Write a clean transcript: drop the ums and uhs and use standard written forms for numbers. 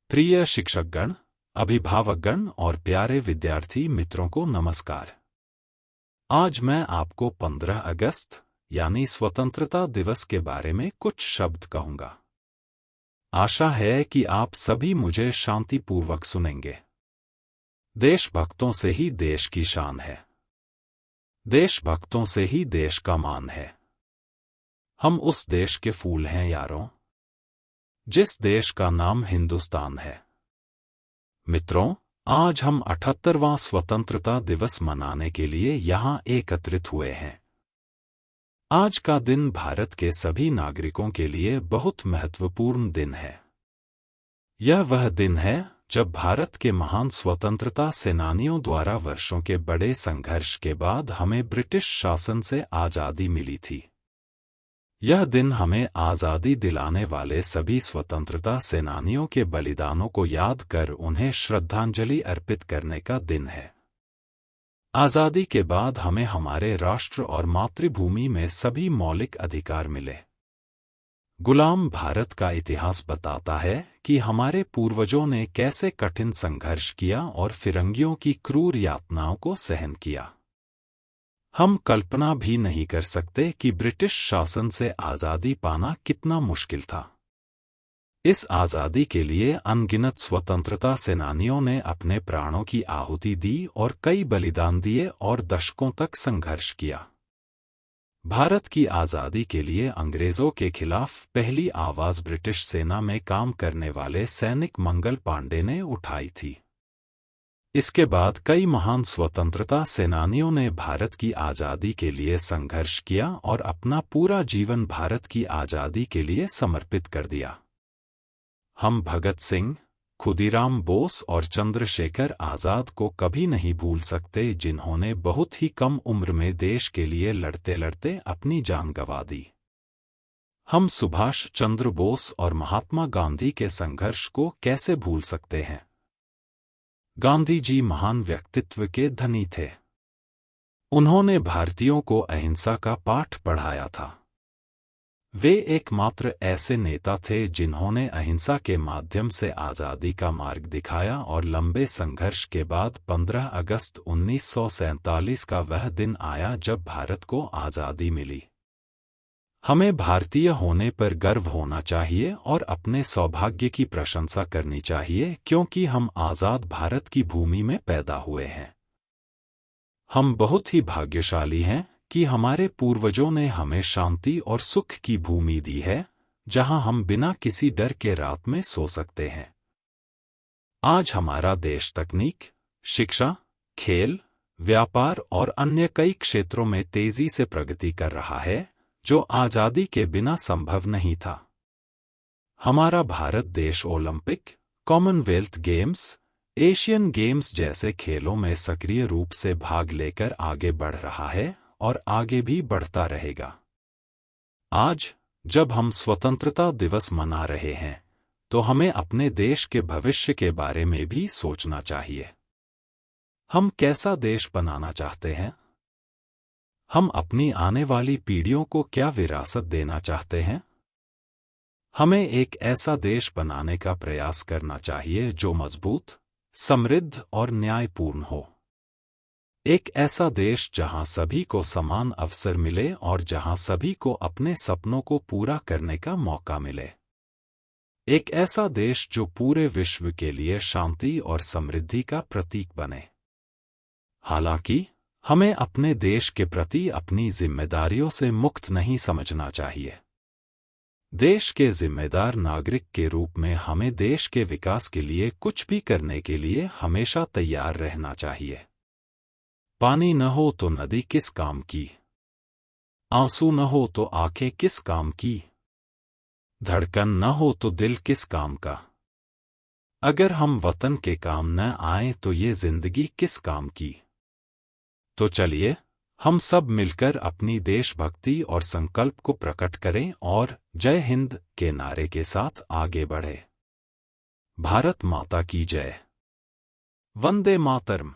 प्रिय शिक्षकगण, अभिभावकगण और प्यारे विद्यार्थी मित्रों को नमस्कार। आज मैं आपको 15 अगस्त यानी स्वतंत्रता दिवस के बारे में कुछ शब्द कहूंगा। आशा है कि आप सभी मुझे शांतिपूर्वक सुनेंगे। देशभक्तों से ही देश की शान है। देशभक्तों से ही देश का मान है। हम उस देश के फूल हैं यारों, जिस देश का नाम हिंदुस्तान है। मित्रों, आज हम 78वां स्वतंत्रता दिवस मनाने के लिए यहाँ एकत्रित हुए हैं। आज का दिन भारत के सभी नागरिकों के लिए बहुत महत्वपूर्ण दिन है। यह वह दिन है जब भारत के महान स्वतंत्रता सेनानियों द्वारा वर्षों के बड़े संघर्ष के बाद हमें ब्रिटिश शासन से आज़ादी मिली थी। यह दिन हमें आज़ादी दिलाने वाले सभी स्वतंत्रता सेनानियों के बलिदानों को याद कर उन्हें श्रद्धांजलि अर्पित करने का दिन है। आज़ादी के बाद हमें हमारे राष्ट्र और मातृभूमि में सभी मौलिक अधिकार मिले। गुलाम भारत का इतिहास बताता है कि हमारे पूर्वजों ने कैसे कठिन संघर्ष किया और फिरंगियों की क्रूर यातनाओं को सहन किया। हम कल्पना भी नहीं कर सकते कि ब्रिटिश शासन से आज़ादी पाना कितना मुश्किल था। इस आज़ादी के लिए अनगिनत स्वतंत्रता सेनानियों ने अपने प्राणों की आहुति दी और कई बलिदान दिए और दशकों तक संघर्ष किया। भारत की आज़ादी के लिए अंग्रेज़ों के खिलाफ पहली आवाज़ ब्रिटिश सेना में काम करने वाले सैनिक मंगल पांडे ने उठाई थी। इसके बाद कई महान स्वतंत्रता सेनानियों ने भारत की आज़ादी के लिए संघर्ष किया और अपना पूरा जीवन भारत की आज़ादी के लिए समर्पित कर दिया। हम भगत सिंह, खुदीराम बोस और चंद्रशेखर आज़ाद को कभी नहीं भूल सकते, जिन्होंने बहुत ही कम उम्र में देश के लिए लड़ते लड़ते अपनी जान गंवा दी। हम सुभाष चंद्र बोस और महात्मा गांधी के संघर्ष को कैसे भूल सकते हैं। गांधी जी महान व्यक्तित्व के धनी थे। उन्होंने भारतीयों को अहिंसा का पाठ पढ़ाया था। वे एकमात्र ऐसे नेता थे जिन्होंने अहिंसा के माध्यम से आज़ादी का मार्ग दिखाया और लंबे संघर्ष के बाद 15 अगस्त 1947 का वह दिन आया जब भारत को आज़ादी मिली। हमें भारतीय होने पर गर्व होना चाहिए और अपने सौभाग्य की प्रशंसा करनी चाहिए, क्योंकि हम आज़ाद भारत की भूमि में पैदा हुए हैं। हम बहुत ही भाग्यशाली हैं कि हमारे पूर्वजों ने हमें शांति और सुख की भूमि दी है, जहां हम बिना किसी डर के रात में सो सकते हैं। आज हमारा देश तकनीक, शिक्षा, खेल, व्यापार और अन्य कई क्षेत्रों में तेजी से प्रगति कर रहा है, जो आज़ादी के बिना संभव नहीं था। हमारा भारत देश Olympic, Commonwealth games, Asian games जैसे खेलों में सक्रिय रूप से भाग लेकर आगे बढ़ रहा है और आगे भी बढ़ता रहेगा। आज जब हम स्वतंत्रता दिवस मना रहे हैं, तो हमें अपने देश के भविष्य के बारे में भी सोचना चाहिए। हम कैसा देश बनाना चाहते हैं? हम अपनी आने वाली पीढ़ियों को क्या विरासत देना चाहते हैं? हमें एक ऐसा देश बनाने का प्रयास करना चाहिए जो मजबूत, समृद्ध और न्यायपूर्ण हो। एक ऐसा देश जहां सभी को समान अवसर मिले और जहां सभी को अपने सपनों को पूरा करने का मौका मिले। एक ऐसा देश जो पूरे विश्व के लिए शांति और समृद्धि का प्रतीक बने। हालांकि हमें अपने देश के प्रति अपनी जिम्मेदारियों से मुक्त नहीं समझना चाहिए। देश के जिम्मेदार नागरिक के रूप में हमें देश के विकास के लिए कुछ भी करने के लिए हमेशा तैयार रहना चाहिए। पानी न हो तो नदी किस काम की, आंसू न हो तो आंखें किस काम की, धड़कन न हो तो दिल किस काम का। अगर हम वतन के काम न आए तो ये जिंदगी किस काम की। तो चलिए हम सब मिलकर अपनी देशभक्ति और संकल्प को प्रकट करें और जय हिंद के नारे के साथ आगे बढ़े। भारत माता की जय। वंदे मातरम।